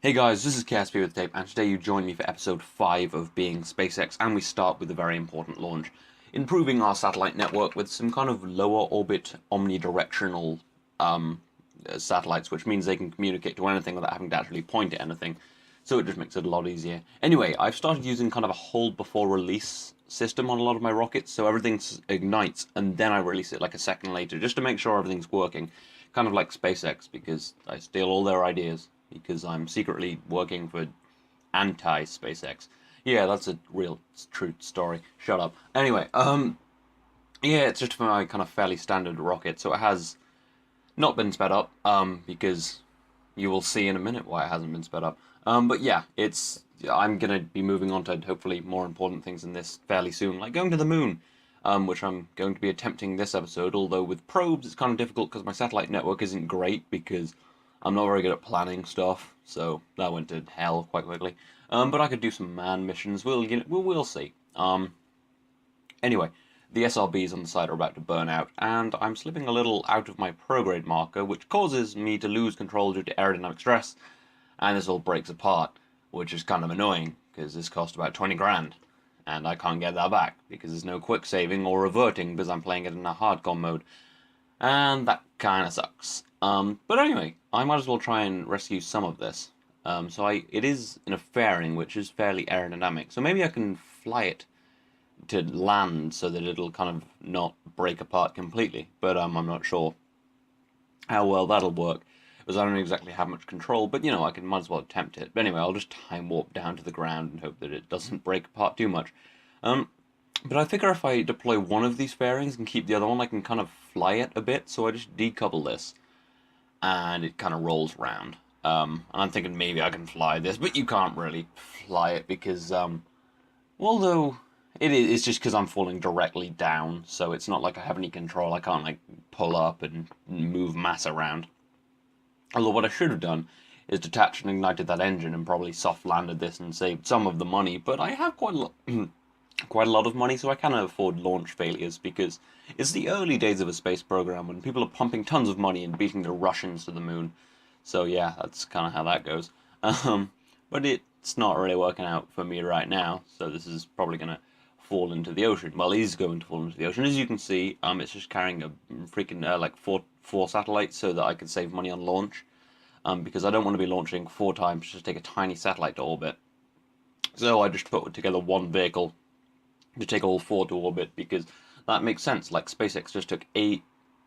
Hey guys, this is KSP with Tape, and today you join me for episode 5 of Being SpaceX, and we start with a very important launch. Improving our satellite network with some kind of lower orbit omnidirectional satellites, which means they can communicate to anything without having to actually point at anything, so it just makes it a lot easier. Anyway, I've started using kind of a hold before release system on a lot of my rockets, so everything ignites, and then I release it like a second later, just to make sure everything's working. Kind of like SpaceX, because I steal all their ideas because I'm secretly working for anti-SpaceX. Yeah, that's a real true story. Shut up. Anyway, yeah, it's just my kind of fairly standard rocket, so it has not been sped up, because you will see in a minute why it hasn't been sped up. But yeah, I'm gonna be moving on to hopefully more important things in this fairly soon, like going to the moon, which I'm going to be attempting this episode. Although with probes, it's kind of difficult because my satellite network isn't great because I'm not very good at planning stuff, so that went to hell quite quickly. But I could do some manned missions. We'll see. Anyway, the SRBs on the side are about to burn out, and I'm slipping a little out of my prograde marker, which causes me to lose control due to aerodynamic stress, and this all breaks apart, which is kind of annoying, because this cost about 20 grand, and I can't get that back, because there's no quick saving or reverting, because I'm playing it in a hardcore mode, and that kind of sucks. But anyway, I might as well try and rescue some of this. It is in a fairing, which is fairly aerodynamic, so maybe I can fly it to land so that it'll kind of not break apart completely. But I'm not sure how well that'll work, because I don't exactly have much control. But I might as well attempt it. But anyway, I'll just time warp down to the ground and hope that it doesn't break apart too much. Um, but I figure if I deploy one of these fairings and keep the other one, I can kind of fly it a bit. So I just decouple this, and it kind of rolls round. And I'm thinking maybe I can fly this, but you can't really fly it because although it's just because I'm falling directly down, so it's not like I have any control. I can't like pull up and move mass around. Although what I should have done is detached and ignited that engine and probably soft landed this and saved some of the money. But I have quite a lot of money, so I can afford launch failures because it's the early days of a space program when people are pumping tons of money and beating the Russians to the moon. So yeah, that's kind of how that goes. But it's not really working out for me right now. So this is probably gonna fall into the ocean. Well, it is going to fall into the ocean, as you can see. It's just carrying a freaking like four satellites so that I can save money on launch. Because I don't want to be launching 4 times just to take a tiny satellite to orbit. So I just put together one vehicle to take all 4 to orbit because that makes sense. Like SpaceX just took eight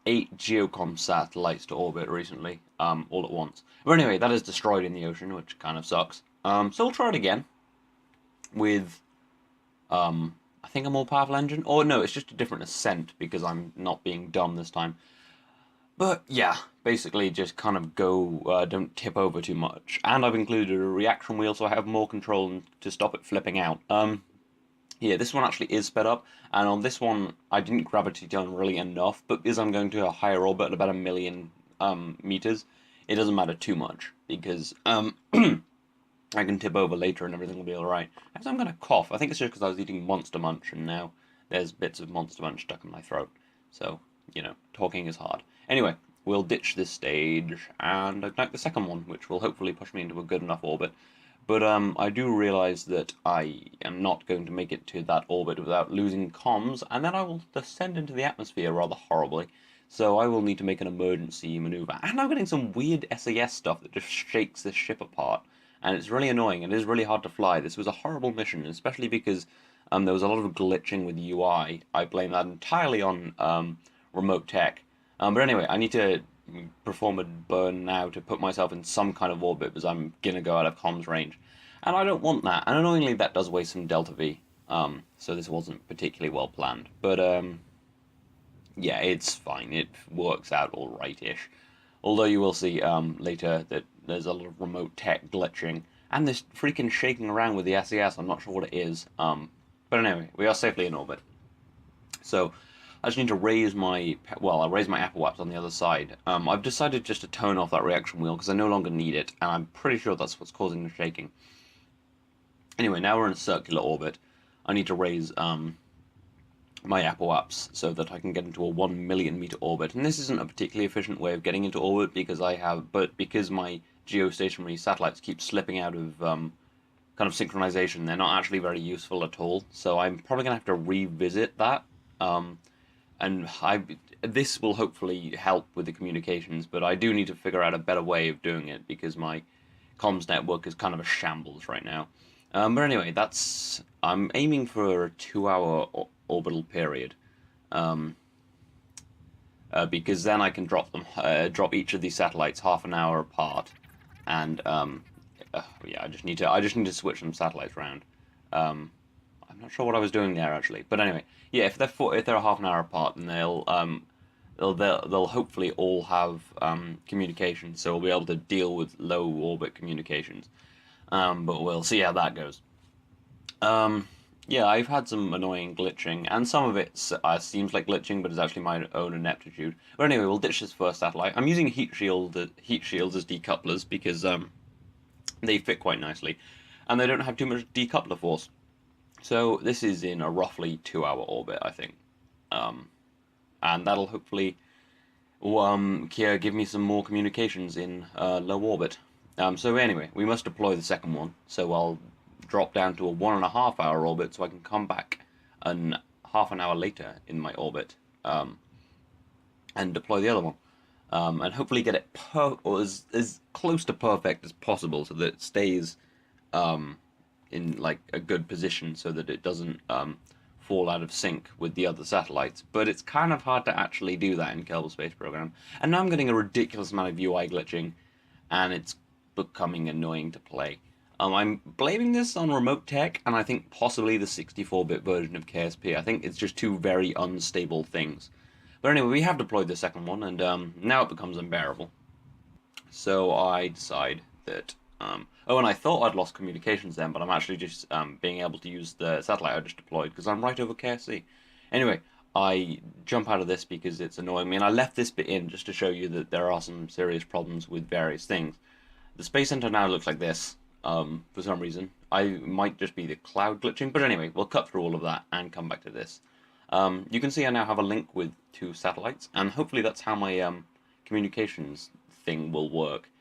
geocom satellites to orbit recently, all at once. But anyway, that is destroyed in the ocean, which kind of sucks. So we'll try it again with I think a more powerful engine. Or no, it's just a different ascent because I'm not being dumb this time. But yeah, basically just kind of go, don't tip over too much. And I've included a reaction wheel so I have more control to stop it flipping out. Yeah, this one actually is sped up, and on this one I didn't gravity down really enough, but because I'm going to a higher orbit at about 1 million meters, it doesn't matter too much, because I can tip over later and everything will be alright. As I'm going to cough, I think it's just because I was eating Monster Munch, and now there's bits of Monster Munch stuck in my throat. So, talking is hard. Anyway, we'll ditch this stage and ignite the second one, which will hopefully push me into a good enough orbit. But I do realize that I am not going to make it to that orbit without losing comms, and then I will descend into the atmosphere rather horribly. So I will need to make an emergency maneuver. And I'm getting some weird SAS stuff that just shakes this ship apart. And it's really annoying. It is really hard to fly. This was a horrible mission, especially because there was a lot of glitching with UI. I blame that entirely on remote tech. But anyway, I need to perform a burn now to put myself in some kind of orbit because I'm gonna go out of comms range. And I don't want that. And annoyingly, that does waste some delta V. So this wasn't particularly well planned. But yeah, it's fine. It works out all right-ish. Although you will see later that there's a lot of remote tech glitching and this freaking shaking around with the SES. I'm not sure what it is. But anyway, we are safely in orbit. So I just need to raise my, well, I'll raise my apple waps on the other side. I've decided just to turn off that reaction wheel because I no longer need it, and I'm pretty sure that's what's causing the shaking. Anyway, now we're in a circular orbit. I need to raise my apple waps so that I can get into a 1 million meter orbit. And this isn't a particularly efficient way of getting into orbit because because my geostationary satellites keep slipping out of kind of synchronization. They're not actually very useful at all. So I'm probably going to have to revisit that. Um, and this will hopefully help with the communications, but I do need to figure out a better way of doing it because my comms network is kind of a shambles right now. But anyway, I'm aiming for a 2-hour orbital period, because then I can drop each of these satellites half an hour apart, and yeah, I just need to switch some satellites around. I'm not sure what I was doing there actually, but anyway, yeah, if they're half an hour apart, then they'll hopefully all have communication, so we'll be able to deal with low orbit communications. But we'll see how that goes. Yeah, I've had some annoying glitching, and some of it seems like glitching, but it's actually my own ineptitude. But anyway, we'll ditch this first satellite. I'm using heat shields as decouplers because they fit quite nicely, and they don't have too much decoupler force. So this is in a roughly 2-hour orbit, I think, and that'll hopefully give me some more communications in low orbit. So anyway, we must deploy the second one. So I'll drop down to a 1.5-hour orbit, so I can come back and half an hour later in my orbit, and deploy the other one, and hopefully get it as close to perfect as possible, so that it stays in like a good position, so that it doesn't fall out of sync with the other satellites. But it's kind of hard to actually do that in Kerbal Space Program, and now I'm getting a ridiculous amount of UI glitching, and it's becoming annoying to play. I'm blaming this on remote tech, and I think possibly the 64-bit version of KSP. I think it's just two very unstable things. But anyway, we have deployed the second one, and now it becomes unbearable. So I decide that... oh, and I thought I'd lost communications then, but I'm actually just being able to use the satellite I just deployed, because I'm right over KSC. Anyway, I jump out of this because it's annoying me, and I left this bit in just to show you that there are some serious problems with various things. The Space Center now looks like this. For some reason. I might just be the cloud glitching, but anyway, we'll cut through all of that and come back to this. You can see I now have a link with 2 satellites, and hopefully that's how my communications thing will work.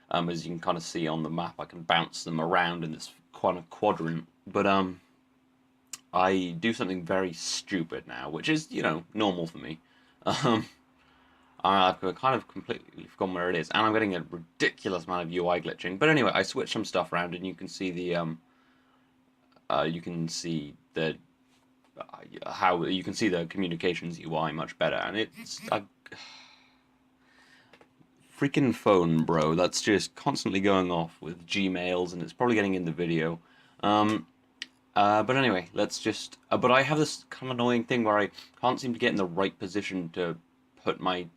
As you can kind of see on the map, I can bounce them around in this kind of quadrant, but I do something very stupid now, which is, normal for me. I've kind of completely forgotten where it is, and I'm getting a ridiculous amount of UI glitching. But anyway, I switched some stuff around, and you can see the how you can see the communications UI much better, and it's a freaking phone, bro. That's just constantly going off with Gmails, and it's probably getting in the video. But anyway, let's just. But I have this kind of annoying thing where I can't seem to get in the right position to put my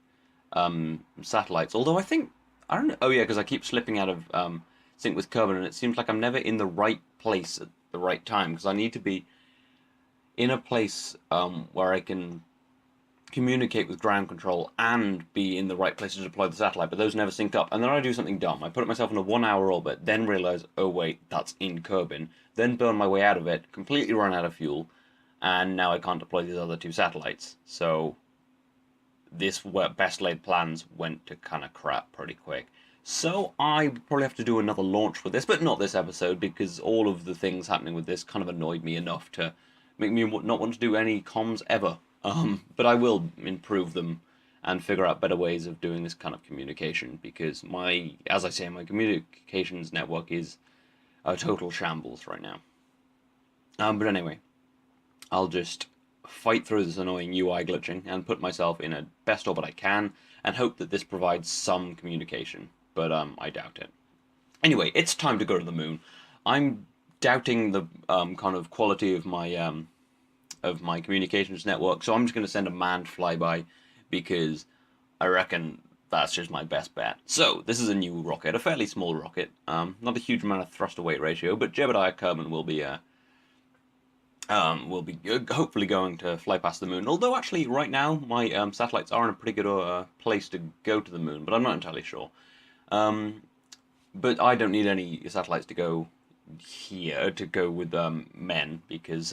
satellites. Although I don't know. Oh yeah, because I keep slipping out of sync with Kerbal, and it seems like I'm never in the right place at the right time, because I need to be in a place where I can communicate with ground control and be in the right place to deploy the satellite, but those never sync up. And then I do something dumb. I put myself in a 1-hour orbit, then realize, oh wait, that's in Kerbin, then burn my way out of it, completely run out of fuel, and now I can't deploy these other 2 satellites. So this best laid plans went to kind of crap pretty quick. So I probably have to do another launch with this, but not this episode, because all of the things happening with this kind of annoyed me enough to make me not want to do any comms ever. But I will improve them and figure out better ways of doing this kind of communication, because as I say, my communications network is a total shambles right now. But anyway, I'll just fight through this annoying UI glitching and put myself in a best orbit I can, and hope that this provides some communication, but I doubt it. Anyway, it's time to go to the moon. I'm doubting the kind of quality of my communications network, so I'm just going to send a manned flyby, because I reckon that's just my best bet. So this is a new rocket, a fairly small rocket, not a huge amount of thrust to weight ratio, but Jebediah Kerbal will be hopefully going to fly past the moon. Although actually right now my satellites are in a pretty good place to go to the moon, but I'm not entirely sure. But I don't need any satellites to go here to go with men, because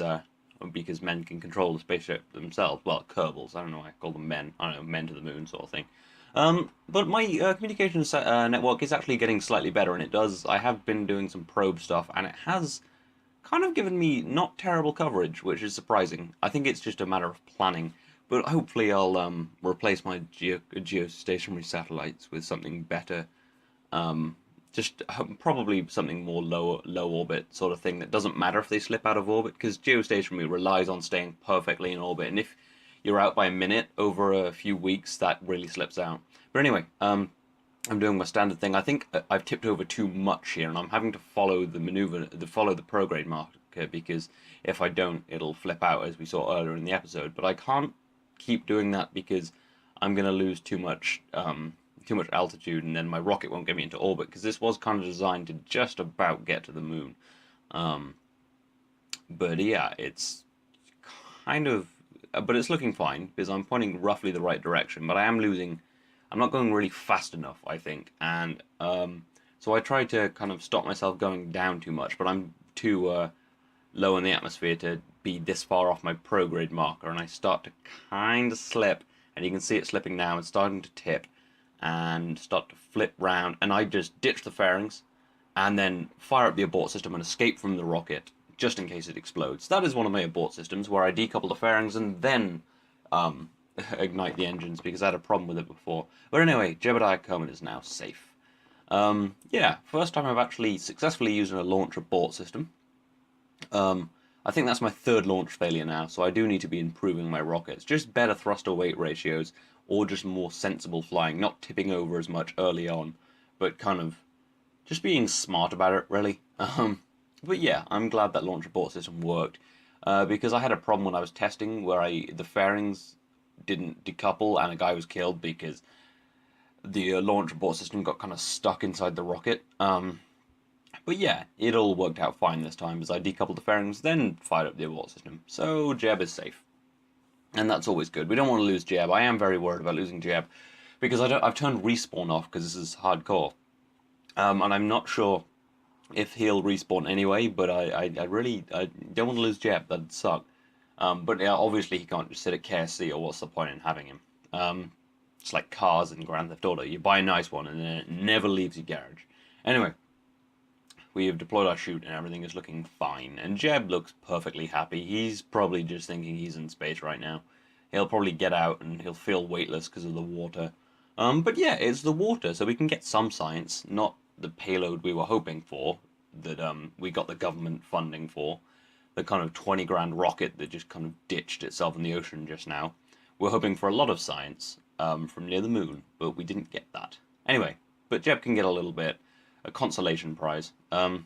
men can control the spaceship themselves. Well, Kerbals, I don't know why I call them men. I don't know, men to the moon sort of thing. But my communications network is actually getting slightly better, and it does. I have been doing some probe stuff, and it has kind of given me not terrible coverage, which is surprising. I think it's just a matter of planning. But hopefully, I'll replace my geostationary satellites with something better. Um, just probably something more low orbit sort of thing that doesn't matter if they slip out of orbit, because geostationary relies on staying perfectly in orbit, and if you're out by a minute over a few weeks, that really slips out. But anyway, I'm doing my standard thing. I think I've tipped over too much here, and I'm having to follow the maneuver, follow the prograde marker, because if I don't, it'll flip out, as we saw earlier in the episode. But I can't keep doing that because I'm going to lose too much altitude, and then my rocket won't get me into orbit, because this was kind of designed to just about get to the moon. Um, but yeah, it's kind of, but it's looking fine because I'm pointing roughly the right direction. But I am losing. I'm not going really fast enough, I think, and so I try to kind of stop myself going down too much. But I'm too low in the atmosphere to be this far off my prograde marker, and I start to kind of slip, and you can see it slipping now. It's starting to tip and start to flip round, and I just ditch the fairings and then fire up the abort system and escape from the rocket just in case it explodes. That is one of my abort systems where I decouple the fairings and then um, ignite the engines, because I had a problem with it before. But anyway, Jebediah Kerman is now safe. Yeah, first time I've actually successfully used a launch abort system. I think that's my third launch failure now, so I do need to be improving my rockets. Just better thruster-weight ratios, or just more sensible flying, not tipping over as much early on, but kind of just being smart about it, really. But yeah, I'm glad that launch abort system worked, because I had a problem when I was testing where the fairings didn't decouple and a guy was killed because the launch abort system got kind of stuck inside the rocket. But yeah, it all worked out fine this time as I decoupled the fairings, then fired up the abort system. So Jeb is safe. And that's always good. We don't want to lose Jeb. I am very worried about losing Jeb because I've turned respawn off because this is hardcore. And I'm not sure if he'll respawn anyway, but I really don't want to lose Jeb. That'd suck. But yeah, obviously he can't just sit at KSC, or what's the point in having him? It's like cars in Grand Theft Auto. You buy a nice one and then it never leaves your garage. Anyway, we have deployed our chute and everything is looking fine. And Jeb looks perfectly happy. He's probably just thinking he's in space right now. He'll probably get out and he'll feel weightless because of the water. But yeah, it's the water, so we can get some science, not the payload we were hoping for, that we got the government funding for. The kind of 20 grand rocket that just kind of ditched itself in the ocean just now. We're hoping for a lot of science from near the moon, but we didn't get that. Anyway, but Jeb can get a little bit. A consolation prize, and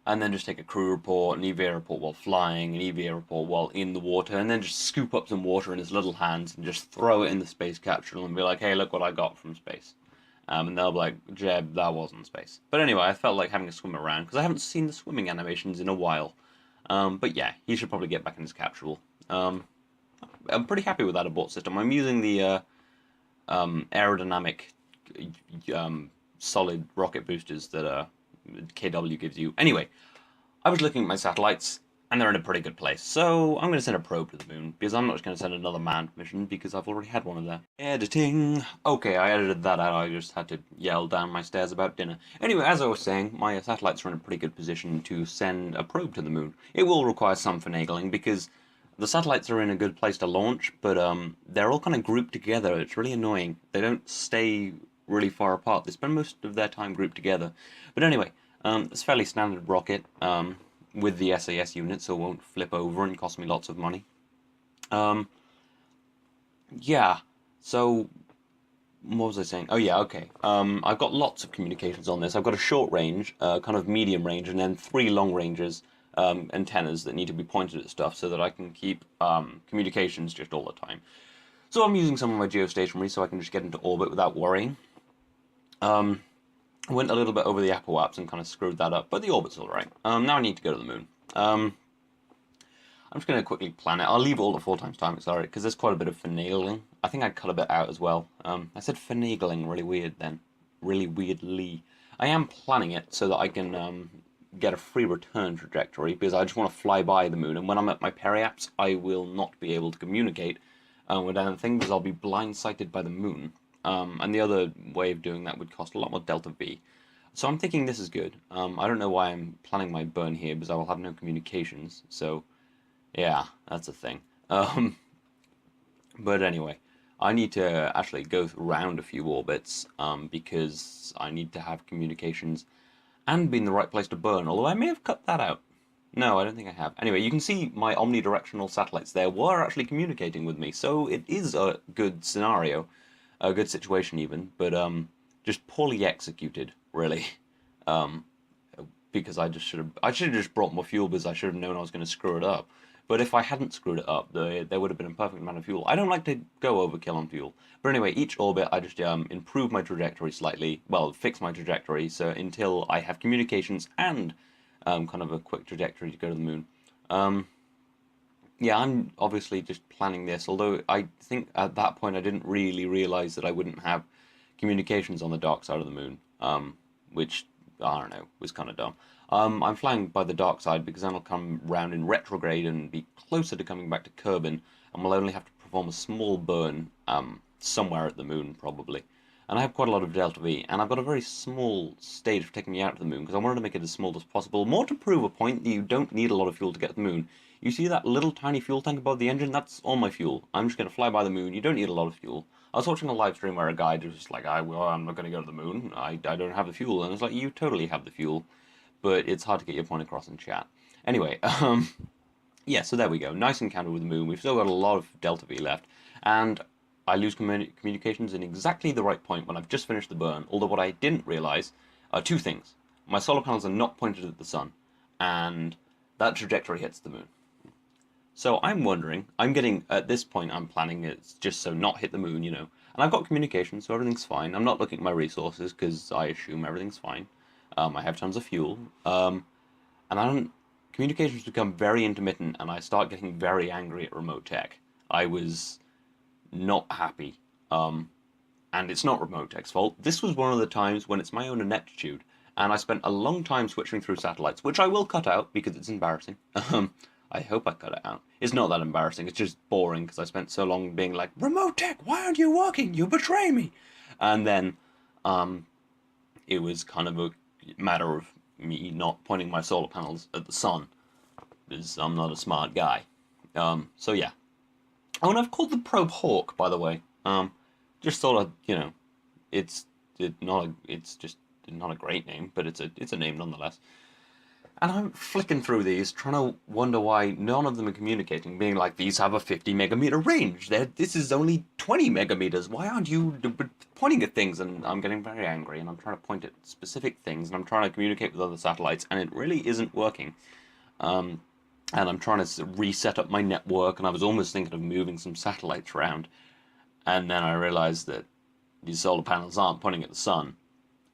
then just take a crew report, an EVA report while flying, an EVA report while in the water, and then just scoop up some water in his little hands and just throw it in the space capsule and be like, hey, look what I got from space. And they'll be like, Jeb, that wasn't space. But anyway, I felt like having a swim around, because I haven't seen the swimming animations in a while. But yeah, he should probably get back in his capsule. I'm pretty happy with that abort system. I'm using the aerodynamic solid rocket boosters that KW gives you. Anyway, I was looking at my satellites, and they're in a pretty good place. So I'm going to send a probe to the moon, because I'm not just going to send another manned mission, because I've already had one of them. Editing. Okay, I edited that out. I just had to yell down my stairs about dinner. Anyway, as I was saying, my satellites are in a pretty good position to send a probe to the moon. It will require some finagling, because the satellites are in a good place to launch, but they're all kind of grouped together. It's really annoying. They don't stay really far apart. They spend most of their time grouped together. But anyway, it's a fairly standard rocket with the SAS unit, so it won't flip over and cost me lots of money. Yeah, so what was I saying? Oh yeah, okay. I've got lots of communications on this. I've got a short range, kind of medium range, and then 3 long ranges antennas that need to be pointed at stuff so that I can keep communications just all the time. So I'm using some of my geostationary so I can just get into orbit without worrying. I went a little bit over the apoaps and kind of screwed that up, but the orbit's alright. Now I need to go to the moon. I'm just going to quickly plan it. I'll leave all at 4 times time accelerate, because there's quite a bit of finagling. I think I'd cut a bit out as well. I said finagling really weird then. Really weirdly. I am planning it so that I can get a free return trajectory, because I just want to fly by the moon, and when I'm at my periaps, I will not be able to communicate, And the thing is, I'll be blindsided by the moon. And the other way of doing that would cost a lot more delta V. So I'm thinking this is good. I don't know why I'm planning my burn here, because I will have no communications. So, yeah, that's a thing. But anyway, I need to actually go around a few orbits, because I need to have communications and be in the right place to burn, although I may have cut that out. No, I don't think I have. Anyway, you can see my omnidirectional satellites there were actually communicating with me, so it is a good scenario, a good situation even, but just poorly executed, really. Um, because I should have just brought more fuel because I should have known I was going to screw it up. But if I hadn't screwed it up, there would have been a perfect amount of fuel. I don't like to go overkill on fuel. But anyway, each orbit I just improve my trajectory slightly, well, fix my trajectory, so until I have communications and kind of a quick trajectory to go to the moon. Yeah, I'm obviously just planning this, although I think at that point I didn't really realize that I wouldn't have communications on the dark side of the moon, which, I don't know, was kind of dumb. I'm flying by the dark side because then I'll come round in retrograde and be closer to coming back to Kerbin, and we'll only have to perform a small burn somewhere at the moon, probably. And I have quite a lot of delta V, and I've got a very small stage of taking me out to the moon because I wanted to make it as small as possible, more to prove a point that you don't need a lot of fuel to get to the moon. You see that little tiny fuel tank above the engine? That's all my fuel. I'm just going to fly by the moon. You don't need a lot of fuel. I was watching a live stream where a guy was just like, I'm not going to go to the moon. I don't have the fuel. And it's like, you totally have the fuel, but it's hard to get your point across in chat. Anyway, yeah, so there we go. Nice encounter with the moon. We've still got a lot of delta V left. And I lose communications in exactly the right point when I've just finished the burn. Although what I didn't realize are two things. My solar panels are not pointed at the sun, and that trajectory hits the moon. So I'm wondering, at this point, I'm planning it just so not hit the moon, and I've got communication, so everything's fine. I'm not looking at my resources, because I assume everything's fine. I have tons of fuel. And communications become very intermittent, and I start getting very angry at remote tech. I was not happy. And it's not remote tech's fault. This was one of the times when it's my own ineptitude, and I spent a long time switching through satellites, which I will cut out, because it's embarrassing. I hope I cut it out. It's not that embarrassing, it's just boring because I spent so long being like, remote tech, why aren't you working? You betray me! And then it was kind of a matter of me not pointing my solar panels at the sun, because I'm not a smart guy. So yeah. Oh, and I've called the probe Hawk, by the way. Just thought I'd, it's just not a great name, but it's a name nonetheless. And I'm flicking through these, trying to wonder why none of them are communicating, being like, these have a 50 megameter range. This is only 20 megameters. Why aren't you pointing at things? And I'm getting very angry, and I'm trying to point at specific things, and I'm trying to communicate with other satellites, and it really isn't working. And I'm trying to reset up my network, and I was almost thinking of moving some satellites around. And then I realized that these solar panels aren't pointing at the sun,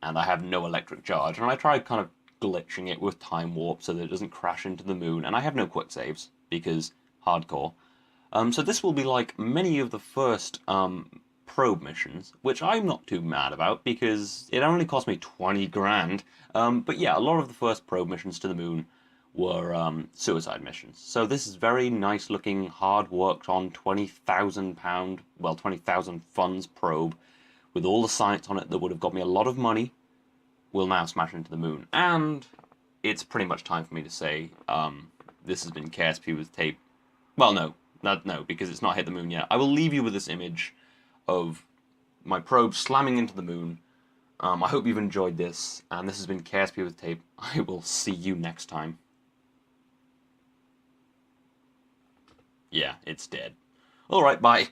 and I have no electric charge. And I tried kind of glitching it with time warp so that it doesn't crash into the moon, and I have no quick saves because hardcore. So this will be like many of the first probe missions, which I'm not too mad about because it only cost me 20 grand. But yeah, a lot of the first probe missions to the moon were suicide missions. So this is very nice looking, hard worked on £20,000, well, 20,000 funds probe with all the science on it that would have got me a lot of money. Will now smash into the moon. And it's pretty much time for me to say, this has been KSP with tape. Well, no, because it's not hit the moon yet. I will leave you with this image of my probe slamming into the moon. I hope you've enjoyed this, and this has been KSP with tape. I will see you next time. Yeah, it's dead. Alright, bye.